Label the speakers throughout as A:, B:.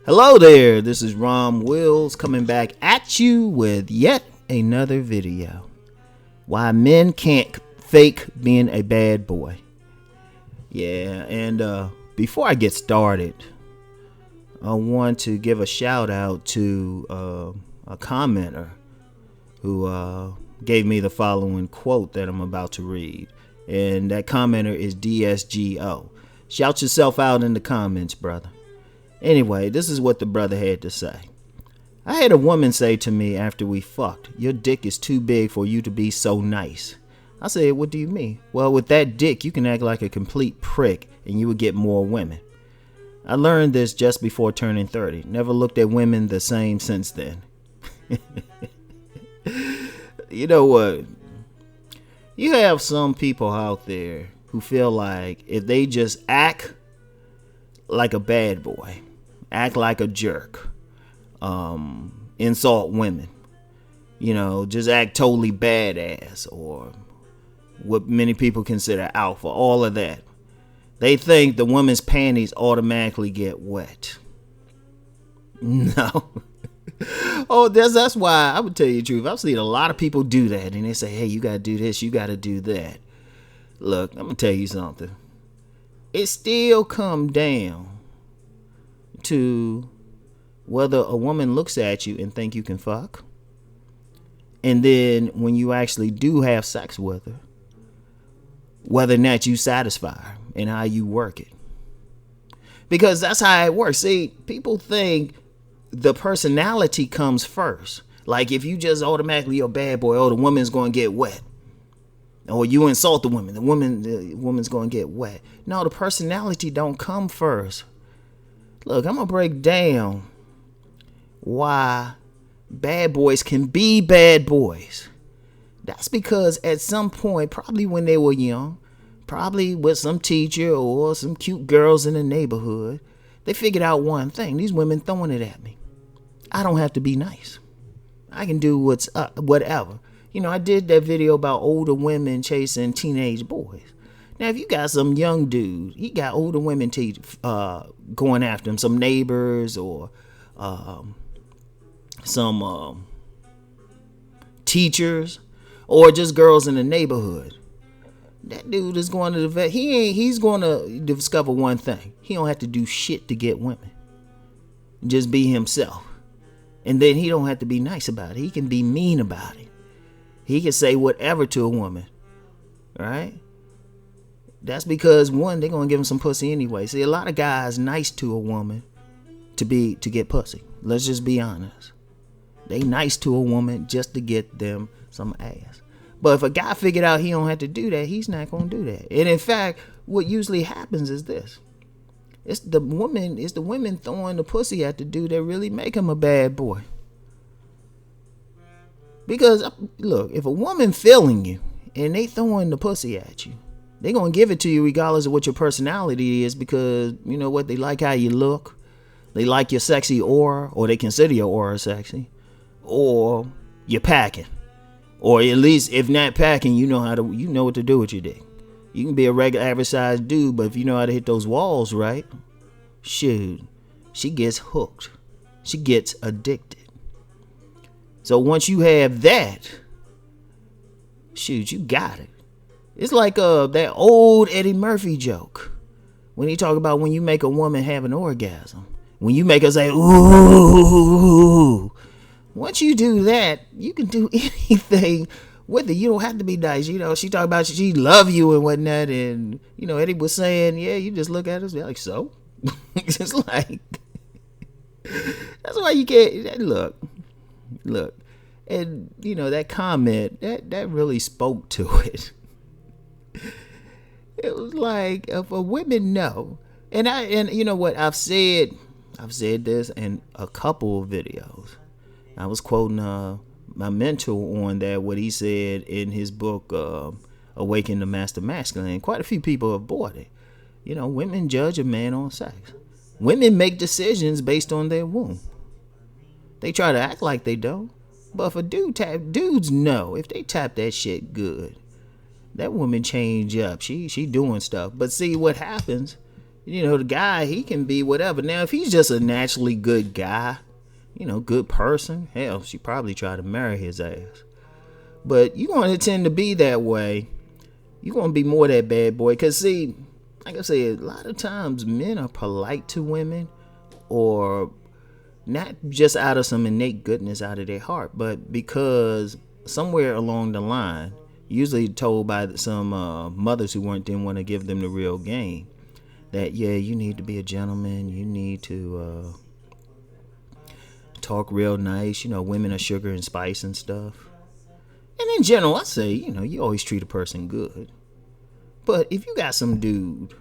A: Hello there, this is Rom Wills coming back at you with yet another video. Why men can't fake being a bad boy. Yeah, and before I get started, I want to give a shout out to a commenter who gave me the following quote that I'm about to read. And that commenter is DSGO. Shout yourself out in the comments, brother. Anyway, this is what the brother had to say. I had a woman say to me after we fucked, "Your dick is too big for you to be so nice." I said, "What do you mean?" "Well, with that dick, you can act like a complete prick and you would get more women." I learned this just before turning 30. Never looked at women the same since then. You know what? You have some people out there who feel like if they just act like a bad boy, act like a jerk, insult women, just act totally badass, or what many people consider alpha, all of that, they think the woman's panties automatically get wet. No. Oh, that's why I would tell you the truth. I've seen a lot of people do that, and they say, "Hey, you gotta do this, you gotta do that." Look, I'm gonna tell you something. It still come down to whether a woman looks at you and think you can fuck, and then when you actually do have sex with her, whether or not you satisfy her and how you work it. Because that's how it works. See, people think the personality comes first. Like if you just automatically a bad boy, oh, the woman's gonna get wet. Or you insult the woman, the woman's gonna get wet. No, the personality don't come first. Look, I'm gonna break down why bad boys can be bad boys. That's because at some point, probably when they were young, probably with some teacher or some cute girls in the neighborhood, they figured out one thing: these women throwing it at me. I don't have to be nice. I can do what's up, whatever. I did that video about older women chasing teenage boys. Now, if you got some young dude, he got older women going after him, some neighbors or some teachers or just girls in the neighborhood, that dude is going to the vet. He's going to discover one thing: he don't have to do shit to get women. Just be himself. And then he don't have to be nice about it. He can be mean about it. He can say whatever to a woman, right? That's because, one, they're going to give him some pussy anyway. See, a lot of guys nice to a woman to get pussy. Let's just be honest. They nice to a woman just to get them some ass. But if a guy figured out he don't have to do that, he's not going to do that. And in fact, what usually happens is this. It's the women throwing the pussy at the dude that really make him a bad boy. Because, look, if a woman feeling you and they throwing the pussy at you, they going to give it to you regardless of what your personality is, because, you know what, they like how you look. They like your sexy aura, or they consider your aura sexy. Or you're packing. Or at least, if not packing, you know what to do with your dick. You can be a regular average sized dude, but if you know how to hit those walls right, shoot, she gets hooked. She gets addicted. So once you have that, shoot, you got it. It's like that old Eddie Murphy joke when he talk about when you make a woman have an orgasm. When you make her say, "Ooh." Once you do that, you can do anything with it. You don't have to be nice. She talk about she love you and whatnot, and Eddie was saying, yeah, you just look at us like, so. It's like, that's why you can't look, and that comment that really spoke to it. It was like, for women, no. And you know what, I've said this in a couple of videos. I was quoting my mentor on that, what he said in his book, Awaken the Master Masculine. Quite a few people have bought it. Women judge a man on sex. Women make decisions based on their womb. They try to act like they don't. But if a dudes know, if they tap that shit good, that woman change up. She doing stuff. But see what happens The guy, he can be whatever. Now, if he's just a naturally good guy, good person, hell, she probably try to marry his ass. But you're going to tend to be that way. You're going to be more that bad boy. Because, see, like I said, a lot of times men are polite to women, or not just out of some innate goodness out of their heart, but because somewhere along the line, usually told by some mothers who didn't want to give them the real game, that, yeah, you need to be a gentleman, you need to talk real nice, women are sugar and spice and stuff. And in general, I say, you always treat a person good. But if you got some dude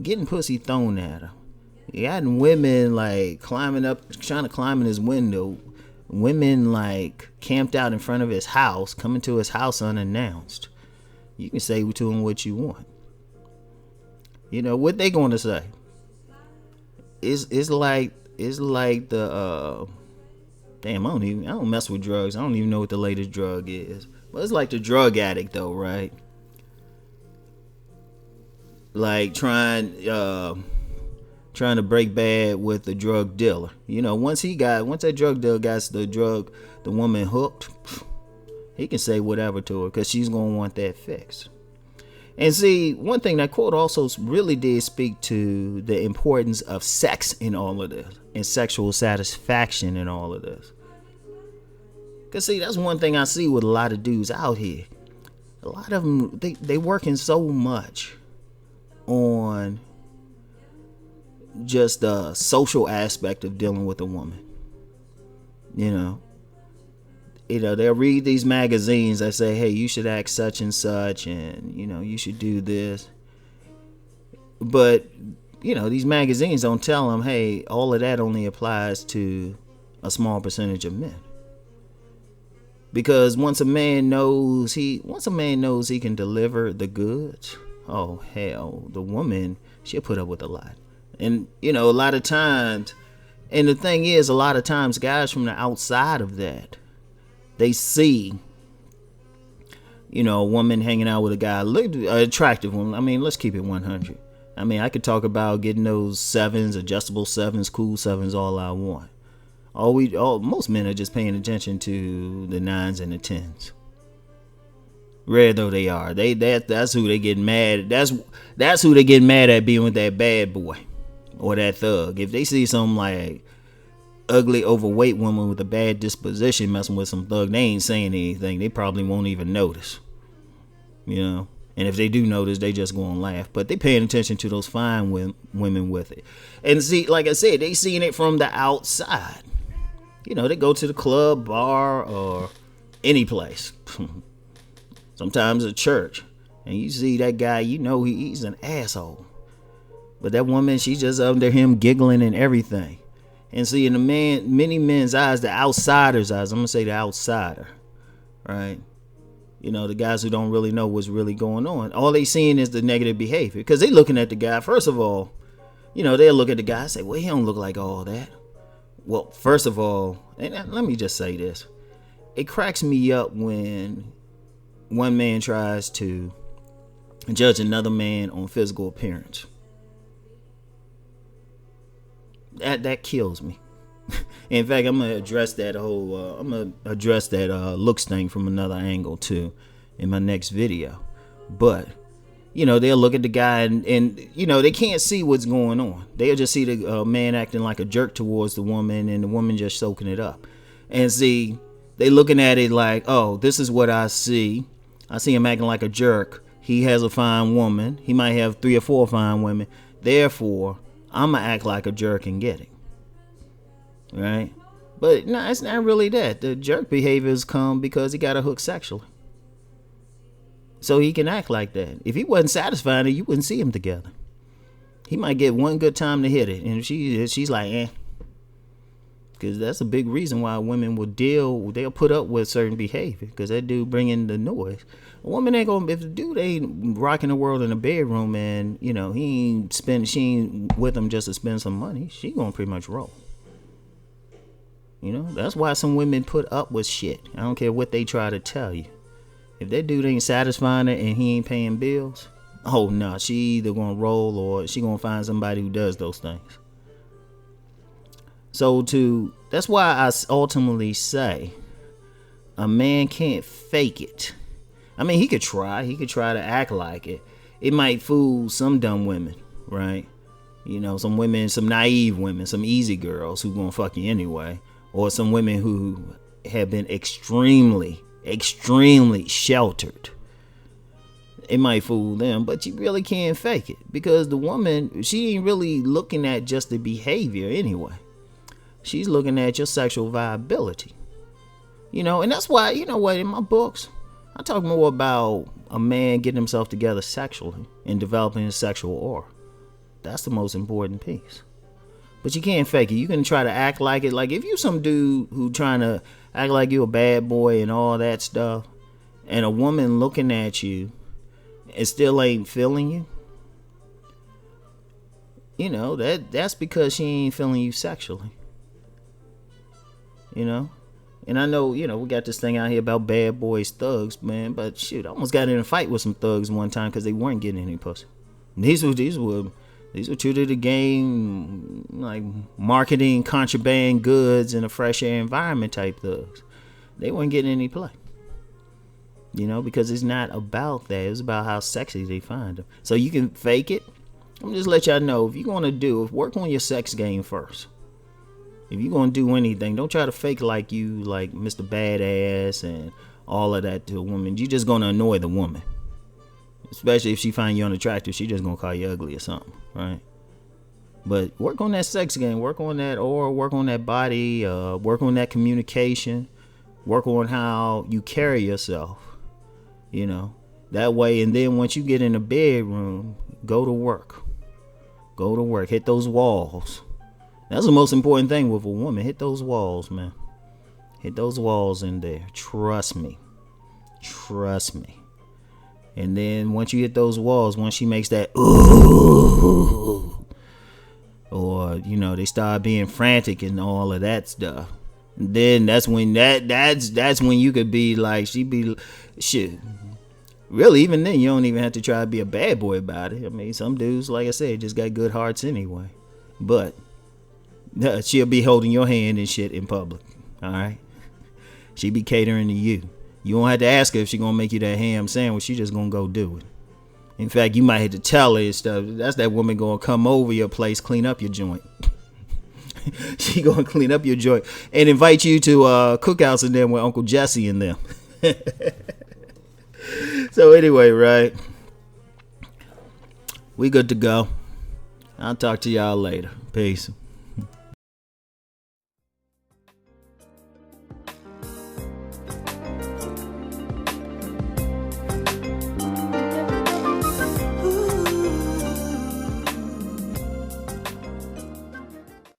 A: getting pussy thrown at him, you got women like climbing up, trying to climb in his window, women like camped out in front of his house, coming to his house unannounced, you can say to him what you want. What they going to say? It's like the damn, I don't mess with drugs. I don't even know what the latest drug is. But it's like the drug addict though, right? Like trying to break bad with the drug dealer. Once that drug dealer got the woman hooked, he can say whatever to her because she's gonna want that fix. And see, one thing that quote also really did speak to the importance of sex in all of this, and sexual satisfaction in all of this. Because see, that's one thing I see with a lot of dudes out here. A lot of them, they working so much on just the social aspect of dealing with a woman. They'll read these magazines that say, hey, you should act such and such, and you should do this. But these magazines don't tell them, hey, all of that only applies to a small percentage of men. Because once a man knows he can deliver the goods, oh hell, the woman, she'll put up with a lot. And a lot of times, and the thing is, a lot of times guys from the outside of that, they see a woman hanging out with a guy, an attractive one. I mean, let's keep it 100. I mean, I could talk about getting those sevens, adjustable sevens, cool sevens, all I want. Most men are just paying attention to the nines and the tens. Rare though they are, that's who they get mad. That's who they get mad at, being with that bad boy or that thug. If they see some like ugly, overweight woman with a bad disposition messing with some thug, they ain't saying anything. They probably won't even notice. And if they do notice, they just gonna laugh. But they paying attention to those fine women with it. And see, like I said, they seeing it from the outside. They go to the club, bar, or any place. Sometimes a church, and you see that guy, he's an asshole. But that woman, she's just under him giggling and everything. And see, in many men's eyes, the outsider's eyes, I'm going to say the outsider, right? The guys who don't really know what's really going on. All they seeing is the negative behavior. Because they looking at the guy, first of all, they'll look at the guy and say, well, he don't look like all that. Well, first of all, and let me just say this. It cracks me up when one man tries to judge another man on physical appearance. That kills me. In fact, I'm gonna address that looks thing from another angle too in my next video. But they'll look at the guy and they can't see what's going on. They'll just see the man acting like a jerk towards the woman, and the woman just soaking it up. And see, they looking at it like, oh, this is what I see. I see him acting like a jerk. He has a fine woman. He might have 3 or 4 fine women. Therefore, I'm going to act like a jerk and get it. Right? But no, it's not really that. The jerk behaviors come because he got a hook sexually. So he can act like that. If he wasn't satisfied, you wouldn't see him together. He might get one good time to hit it, and she's like, eh. Because that's a big reason why women they'll put up with certain behavior, because that dude bringing the noise. A woman ain't gonna, if the dude ain't rocking the world in the bedroom and, she ain't with him just to spend some money, she gonna pretty much roll. That's why some women put up with shit. I don't care what they try to tell you. If that dude ain't satisfying her and he ain't paying bills, Oh no, she either gonna roll or she gonna find somebody who does those things. So that's why I ultimately say a man can't fake it. I mean, he could try. He could try to act like it. It might fool some dumb women, right? Some women, some naive women, some easy girls who gonna fuck you anyway, or some women who have been extremely, extremely sheltered. It might fool them, but you really can't fake it because the woman, she ain't really looking at just the behavior anyway. She's looking at your sexual viability. And that's why, in my books, I talk more about a man getting himself together sexually and developing his sexual aura. That's the most important piece. But you can't fake it. You can try to act like it. Like if you some dude who trying to act like you a bad boy and all that stuff, and a woman looking at you and still ain't feeling you, that's because she ain't feeling you sexually. And I know, we got this thing out here about bad boys, thugs, man. But shoot, I almost got in a fight with some thugs one time because they weren't getting any pussy. These were true to the game, like marketing contraband goods in a fresh air environment type thugs. They weren't getting any play. Because it's not about that. It's about how sexy they find them. So you can fake it. I'm just let y'all know, if you're going to work on your sex game first. If you're going to do anything, don't try to fake like you like Mr. Badass and all of that to a woman. You're just going to annoy the woman. Especially if she find you unattractive, she just going to call you ugly or something, right? But work on that sex game. Work on that aura. Work on that body. Work on that communication. Work on how you carry yourself. That way. And then once you get in the bedroom, go to work. Go to work. Hit those walls. That's the most important thing with a woman. Hit those walls, man. Hit those walls in there. Trust me. Trust me. And then once you hit those walls, once she makes that ooh, or they start being frantic and all of that stuff, then that's when that's when you could be like, she be shit. Really, even then, you don't even have to try to be a bad boy about it. I mean, some dudes, like I said, just got good hearts anyway. But she'll be holding your hand and shit in public. All right, she be catering to you. You don't have to ask her if she gonna make you that ham sandwich. She just gonna go do it. In fact, you might have to tell her and stuff. That's that woman gonna come over your place, clean up your joint. She gonna clean up your joint and invite you to cookouts in there with Uncle Jesse and them. So anyway, right, we good to go. I'll talk to y'all later. Peace.